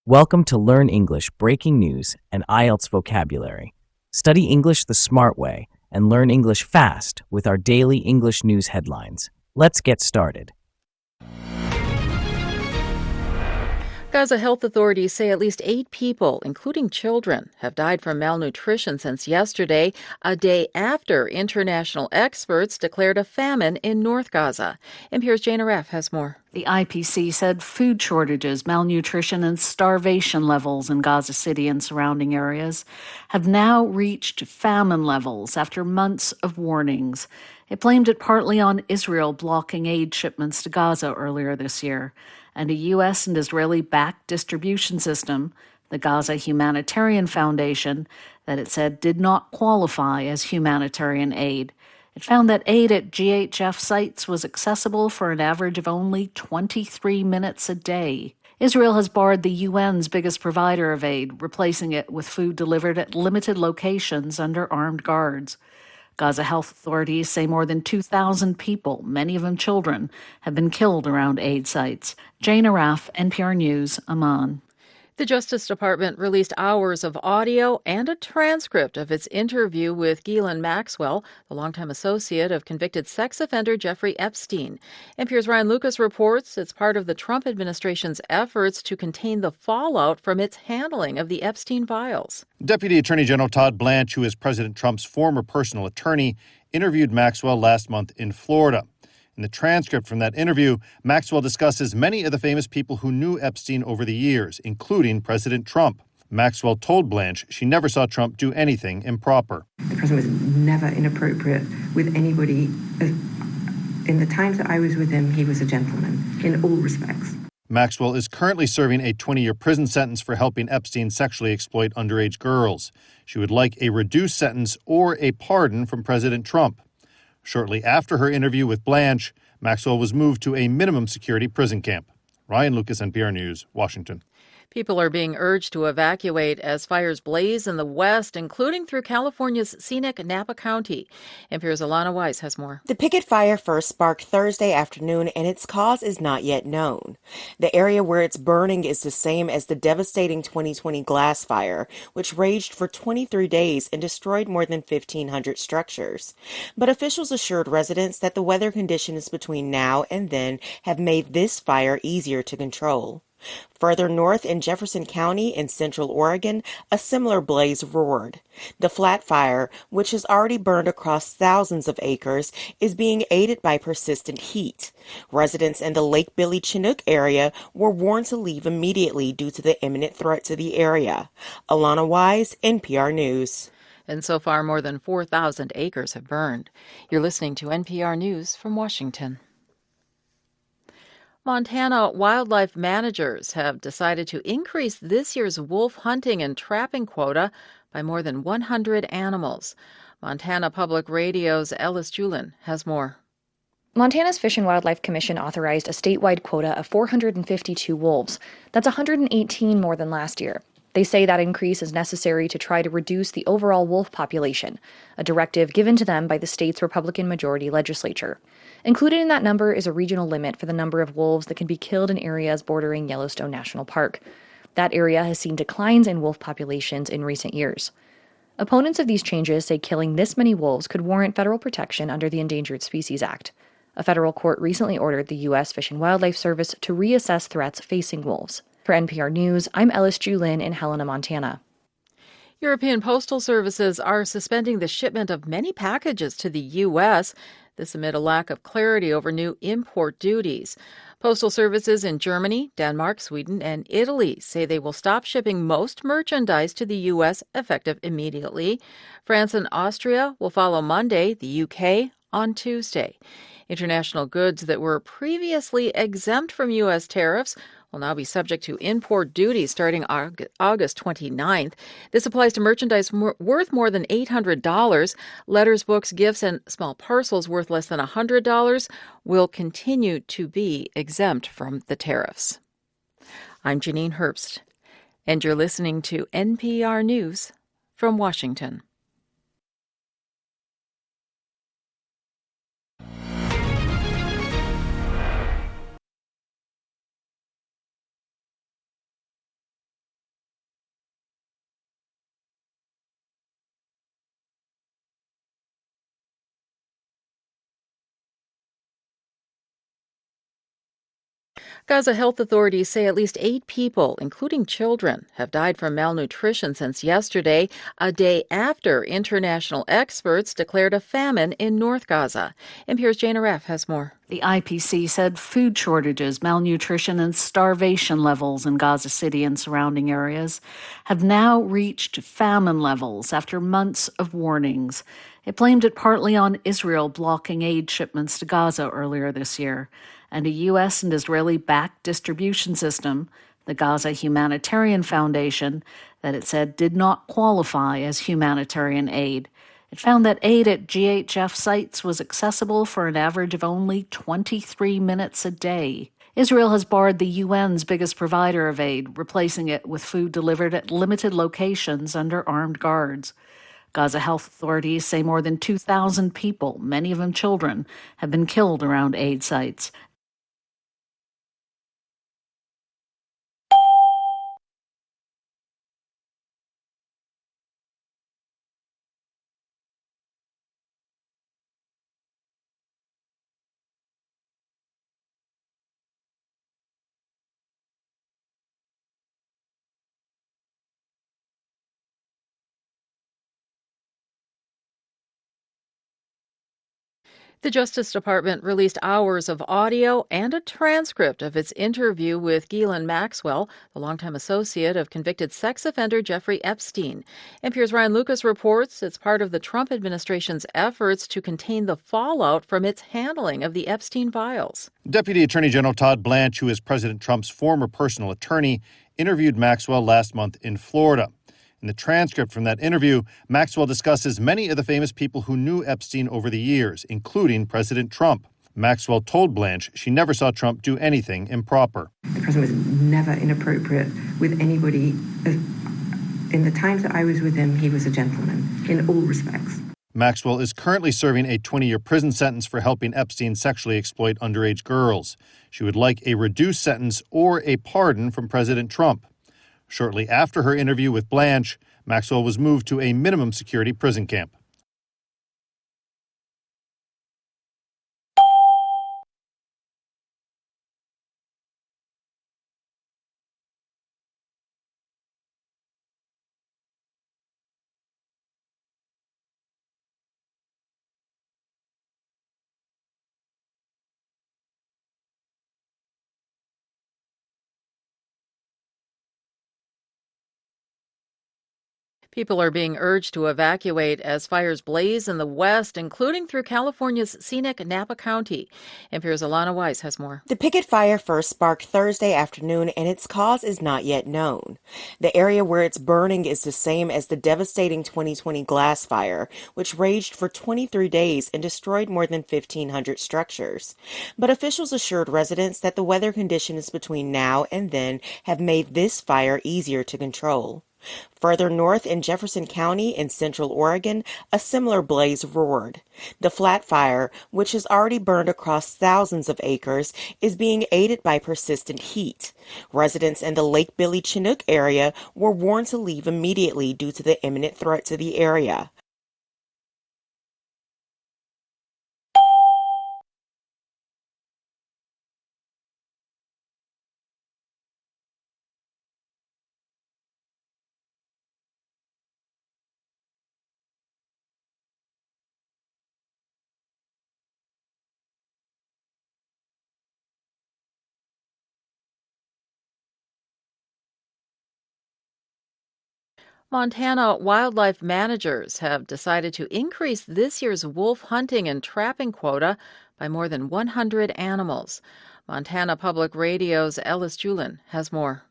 Welcome to Learn English Breaking News and IELTS Vocabulary. Study English the smart way and learn English fast with our daily English news headlines. Let's get started. Gaza health authorities say at least 8 people, including children, have died from malnutrition since yesterday, a day after international experts declared a famine in North Gaza. NPR's Jane Aref has more. The IPC said food shortages, malnutrition, and starvation levels in Gaza City and surrounding areas have now reached famine levels after months of warnings. It blamed it partly on Israel blocking aid shipments to Gaza earlier this year, and a U.S. and Israeli-backed distribution system, the Gaza Humanitarian Foundation, that it said did not qualify as humanitarian aid. It found that aid at GHF sites was accessible for an average of only 23 minutes a day. Israel has barred the UN's biggest provider of aid, replacing it with food delivered at limited locations under armed guards. Gaza health authorities say more than 2,000 people, many of them children, have been killed around aid sites. Jane Araf, NPR News, Amman. The Justice Department released hours of audio and a transcript of its interview with Ghislaine Maxwell, the longtime associate of convicted sex offender Jeffrey Epstein. NPR's Ryan Lucas reports it's part of the Trump administration's efforts to contain the fallout from its handling of the Epstein files. Deputy Attorney General Todd Blanche, who is President Trump's former personal attorney, interviewed Maxwell last month in Florida. In the transcript from that interview, Maxwell discusses many of the famous people who knew Epstein over the years, including President Trump. Maxwell told Blanche she never saw Trump do anything improper. The president was never inappropriate with anybody. In the times that I was with him, he was a gentleman in all respects. Maxwell is currently serving a 20-year prison sentence for helping Epstein sexually exploit underage girls. She would like a reduced sentence or a pardon from President Trump. Shortly after her interview with Blanche, Maxwell was moved to a minimum security prison camp. Ryan Lucas, NPR News, Washington. People are being urged to evacuate as fires blaze in the west, including through California's scenic Napa County. NPR's Alana Weiss has more. The picket fire first sparked Thursday afternoon, and its cause is not yet known. The area where it's burning is the same as the devastating 2020 glass fire, which raged for 23 days and destroyed more than 1,500 structures. But officials assured residents that the weather conditions between now and then have made this fire easier to control. Further north in Jefferson County in central Oregon, a similar blaze roared. The flat fire, which has already burned across thousands of acres, is being aided by persistent heat. Residents in the Lake Billy Chinook area were warned to leave immediately due to the imminent threat to the area. Alana Wise, NPR News. And so far, more than 4,000 acres have burned. You're listening to NPR News from Washington. Montana wildlife managers have decided to increase this year's wolf hunting and trapping quota by more than 100 animals. Montana Public Radio's Ellis Julin has more. Montana's Fish and Wildlife Commission authorized a statewide quota of 452 wolves. That's 118 more than last year. They say that increase is necessary to try to reduce the overall wolf population, a directive given to them by the state's Republican majority legislature. Included in that number is a regional limit for the number of wolves that can be killed in areas bordering Yellowstone National Park. That area has seen declines in wolf populations in recent years. Opponents of these changes say killing this many wolves could warrant federal protection under the Endangered Species Act. A federal court recently ordered the U.S. Fish and Wildlife Service to reassess threats facing wolves. For NPR News, I'm Ellis Julin in Helena, Montana. European postal services are suspending the shipment of many packages to the U.S., this amid a lack of clarity over new import duties. Postal services in Germany, Denmark, Sweden, and Italy say they will stop shipping most merchandise to the U.S. effective immediately. France and Austria will follow Monday, the U.K. on Tuesday. International goods that were previously exempt from U.S. tariffs will now be subject to import duties starting August 29th. This applies to merchandise worth more than $800. Letters, books, gifts, and small parcels worth less than $100 will continue to be exempt from the tariffs. I'm Janine Herbst, and you're listening to NPR News from Washington. Gaza health authorities say at least 8 people, including children, have died from malnutrition since yesterday, a day after international experts declared a famine in North Gaza. NPR's Jana Raff has more. The IPC said food shortages, malnutrition, and starvation levels in Gaza City and surrounding areas have now reached famine levels after months of warnings. It blamed it partly on Israel blocking aid shipments to Gaza earlier this year, and a U.S. and Israeli-backed distribution system, the Gaza Humanitarian Foundation, that it said did not qualify as humanitarian aid. It found that aid at GHF sites was accessible for an average of only 23 minutes a day. Israel has barred the UN's biggest provider of aid, replacing it with food delivered at limited locations under armed guards. Gaza health authorities say more than 2,000 people, many of them children, have been killed around aid sites. The Justice Department released hours of audio and a transcript of its interview with Ghislaine Maxwell, the longtime associate of convicted sex offender Jeffrey Epstein. NPR's Ryan Lucas reports it's part of the Trump administration's efforts to contain the fallout from its handling of the Epstein files. Deputy Attorney General Todd Blanche, who is President Trump's former personal attorney, interviewed Maxwell last month in Florida. In the transcript from that interview, Maxwell discusses many of the famous people who knew Epstein over the years, including President Trump. Maxwell told Blanche she never saw Trump do anything improper. The president was never inappropriate with anybody. In the times that I was with him, he was a gentleman in all respects. Maxwell is currently serving a 20-year prison sentence for helping Epstein sexually exploit underage girls. She would like a reduced sentence or a pardon from President Trump. Shortly after her interview with Blanche, Maxwell was moved to a minimum security prison camp. People are being urged to evacuate as fires blaze in the west, including through California's scenic Napa County. NPR's Alana Weiss has more. The picket fire first sparked Thursday afternoon, and its cause is not yet known. The area where it's burning is the same as the devastating 2020 glass fire, which raged for 23 days and destroyed more than 1,500 structures. But officials assured residents that the weather conditions between now and then have made this fire easier to control. Further north in Jefferson County in central Oregon, a similar blaze roared. The flat fire, which has already burned across thousands of acres, is being aided by persistent heat. Residents in the Lake Billy Chinook area were warned to leave immediately due to the imminent threat to the area. Montana wildlife managers have decided to increase this year's wolf hunting and trapping quota by more than 100 animals. Montana Public Radio's Ellis Julin has more.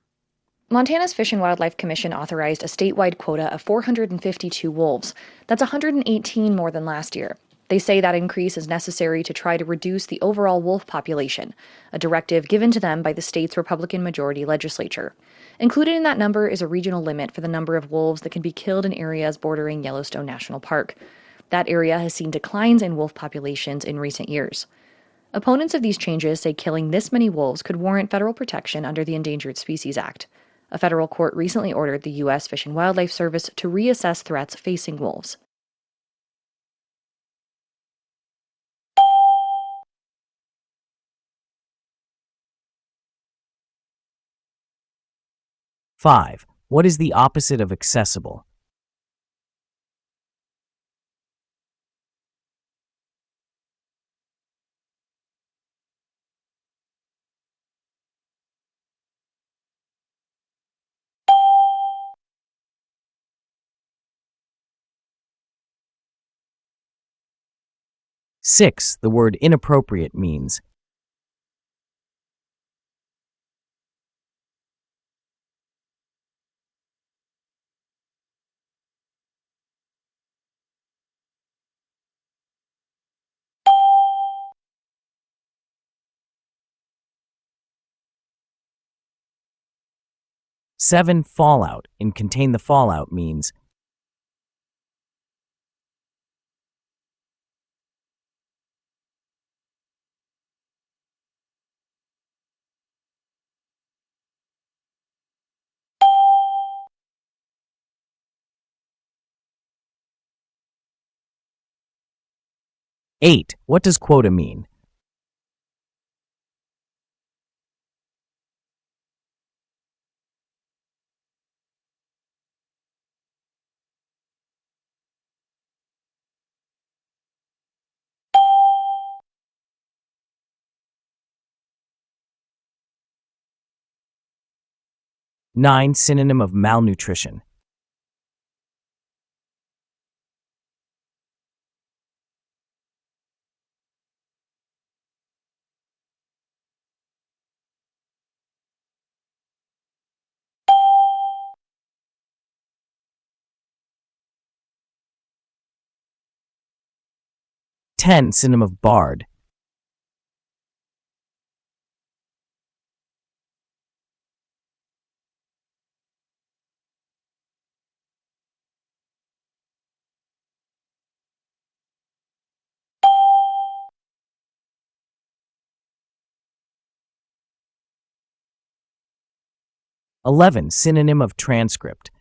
Montana's Fish and Wildlife Commission authorized a statewide quota of 452 wolves. That's 118 more than last year. They say that increase is necessary to try to reduce the overall wolf population, a directive given to them by the state's Republican majority legislature. Included in that number is a regional limit for the number of wolves that can be killed in areas bordering Yellowstone National Park. That area has seen declines in wolf populations in recent years. Opponents of these changes say killing this many wolves could warrant federal protection under the Endangered Species Act. A federal court recently ordered the U.S. Fish and Wildlife Service to reassess threats facing wolves. 5. What is the opposite of accessible? 6. The word inappropriate means 7. Fallout in contain the fallout means 8. What does quota mean? 9. Synonym of malnutrition. 10. Synonym of barred. 11. Synonym of transcript.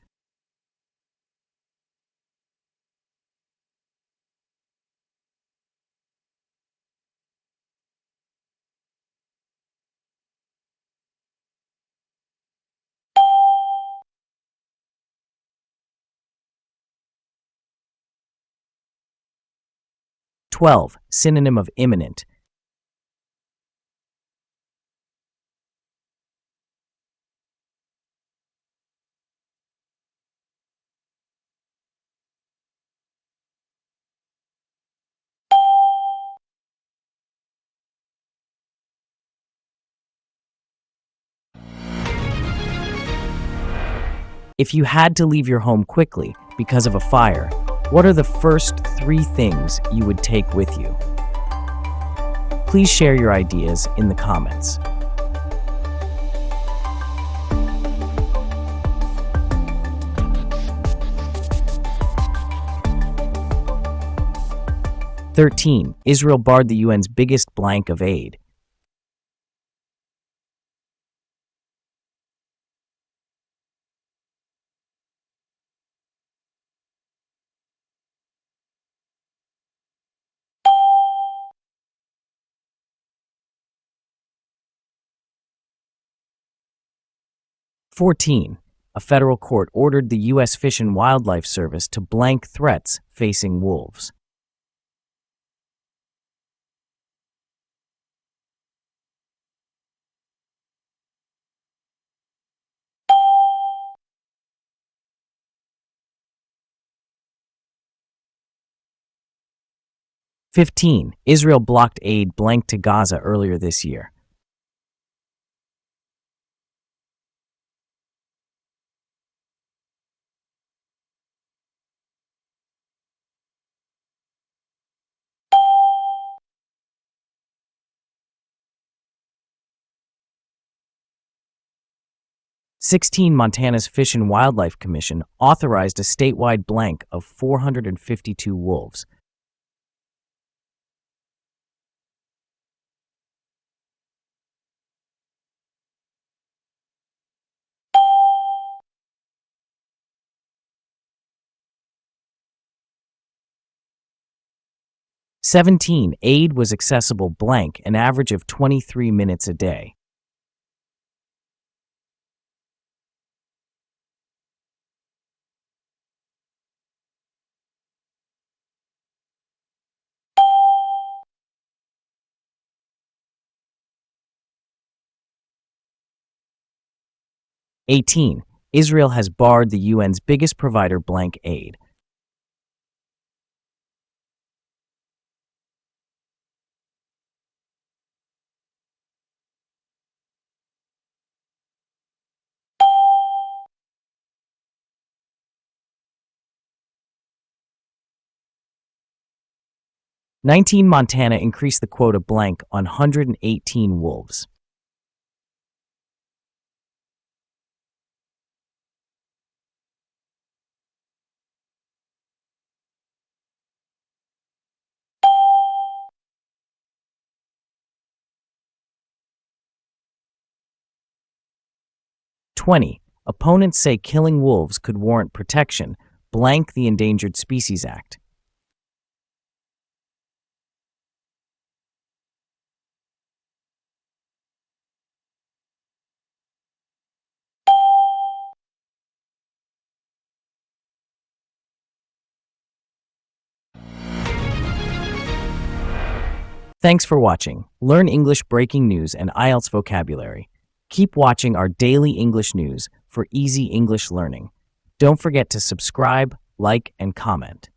12. Synonym of imminent. 'If you had to leave your home quickly because of a fire, what are the first 3 things you would take with you?' Please share your ideas in the comments. "13. Israel barred the UN's biggest blank of aid. 14. A federal court ordered the U.S. Fish and Wildlife Service to blank threats facing wolves. 15. Israel blocked aid blank to Gaza earlier this year. 16. Montana's Fish and Wildlife Commission authorized a statewide blank of 452 wolves. 17. Aid was accessible blank an average of 23 minutes a day. 18. Israel has barred the UN's biggest provider blank aid. 19. Montana increased the quota blank on 118 wolves. 20. Opponents say killing wolves could warrant protection, blank the Endangered Species Act. 'Thanks for watching. Learn English breaking news and IELTS vocabulary. Keep watching our daily English news for easy English learning. Don't forget to subscribe, like, and comment.